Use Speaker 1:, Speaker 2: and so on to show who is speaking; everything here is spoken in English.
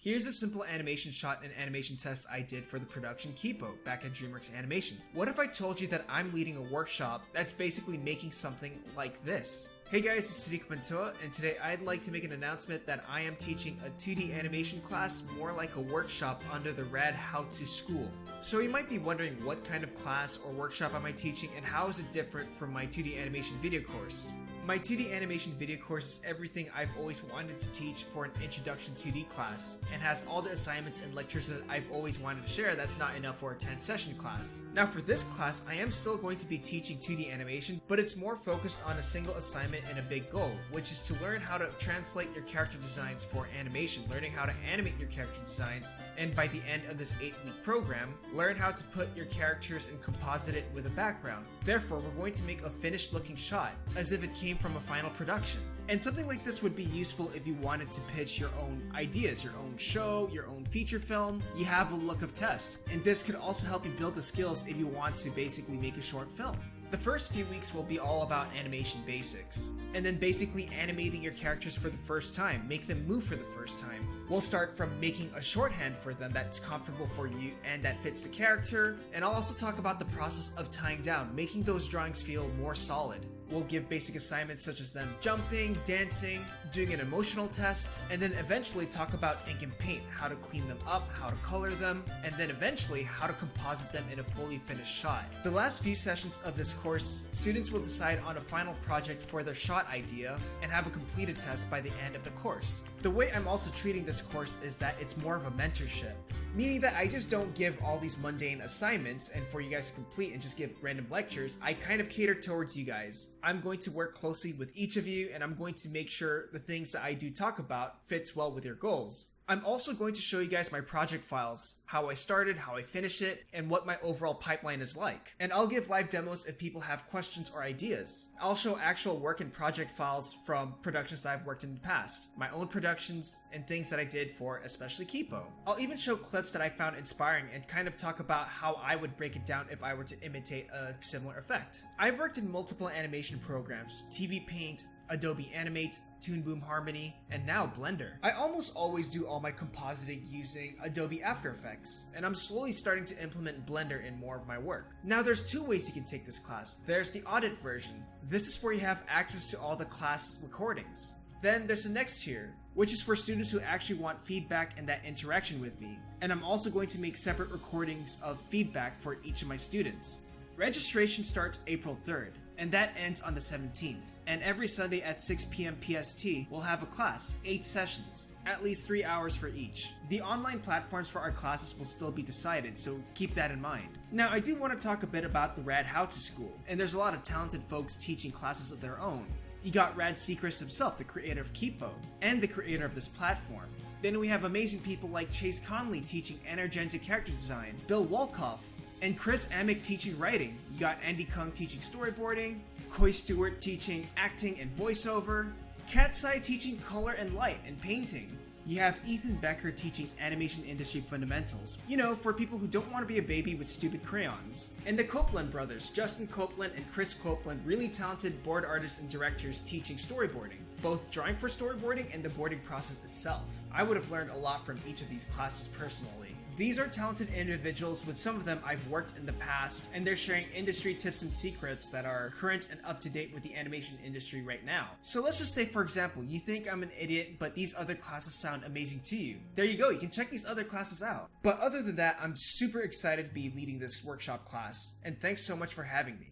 Speaker 1: Here's a simple animation shot and animation test I did for the production Kipo back at DreamWorks Animation. What if I told you that I'm leading a workshop that's basically making something like this? Hey guys, it's Sadiq Mantua, and today I'd like to make an announcement that I am teaching a 2D animation class more like a workshop under the Rad How To School. So you might be wondering what kind of class or workshop am I teaching and how is it different from my 2D animation video course? My 2D animation video course is everything I've always wanted to teach for an introduction 2D class, and has all the assignments and lectures that I've always wanted to share that's not enough for a 10-session class. Now for this class, I am still going to be teaching 2D animation, but it's more focused on a single assignment and a big goal, which is to learn how to translate your character designs for animation, learning how to animate your character designs, and by the end of this 8-week program, learn how to put your characters and composite it with a background. Therefore, we're going to make a finished looking shot, as if it came from a final production. And something like this would be useful if you wanted to pitch your own ideas, your own show, your own feature film. You have a look of test. And this could also help you build the skills if you want to basically make a short film. The first few weeks will be all about animation basics, and then basically animating your characters for the first time, make them move for the first time. We'll start from making a shorthand for them that's comfortable for you and that fits the character, and I'll also talk about the process of tying down, making those drawings feel more solid. We'll give basic assignments such as them jumping, dancing, doing an emotional test, and then eventually talk about ink and paint, how to clean them up, how to color them, and then eventually how to composite them in a fully finished shot. The last few sessions of this course, students will decide on a final project for their shot idea and have a completed test by the end of the course. The way I'm also treating this course is that it's more of a mentorship, meaning that I just don't give all these mundane assignments and for you guys to complete and just give random lectures. I kind of cater towards you guys. I'm going to work closely with each of you, and I'm going to make sure the things that I do talk about fits well with your goals. I'm also going to show you guys my project files, how I started, how I finished it, and what my overall pipeline is like. And I'll give live demos if people have questions or ideas. I'll show actual work and project files from productions that I've worked in the past, my own productions, and things that I did for especially Kipo. I'll even show clips that I found inspiring and kind of talk about how I would break it down if I were to imitate a similar effect. I've worked in multiple animation programs, TV Paint, Adobe Animate, Toon Boom Harmony, and now Blender. I almost always do all my compositing using Adobe After Effects, and I'm slowly starting to implement Blender in more of my work. Now there's two ways you can take this class. There's the Audit version. This is where you have access to all the class recordings. Then there's the next tier, which is for students who actually want feedback and that interaction with me. And I'm also going to make separate recordings of feedback for each of my students. Registration starts April 3rd. And that ends on the 17th. And every Sunday at 6 p.m. PST, we'll have a class, 8 sessions, at least 3 hours for each. The online platforms for our classes will still be decided, so keep that in mind. Now, I do want to talk a bit about the Rad How To School, and there's a lot of talented folks teaching classes of their own. You got Rad Seacrest himself, the creator of Kipo, and the creator of this platform. Then we have amazing people like Chase Conley teaching energetic character design, Bill Wolkoff, and Chris Amick teaching writing. You got Andy Kung teaching storyboarding, Coy Stewart teaching acting and voiceover, Kat Sai teaching color and light and painting. You have Ethan Becker teaching animation industry fundamentals, you know, for people who don't want to be a baby with stupid crayons. And the Copeland brothers, Justin Copeland and Chris Copeland, really talented board artists and directors teaching storyboarding, both drawing for storyboarding and the boarding process itself. I would have learned a lot from each of these classes personally. These are talented individuals, with some of them I've worked in the past, and they're sharing industry tips and secrets that are current and up to date with the animation industry right now. So let's just say, for example, you think I'm an idiot, but these other classes sound amazing to you. There you go, you can check these other classes out. But other than that, I'm super excited to be leading this workshop class, and thanks so much for having me.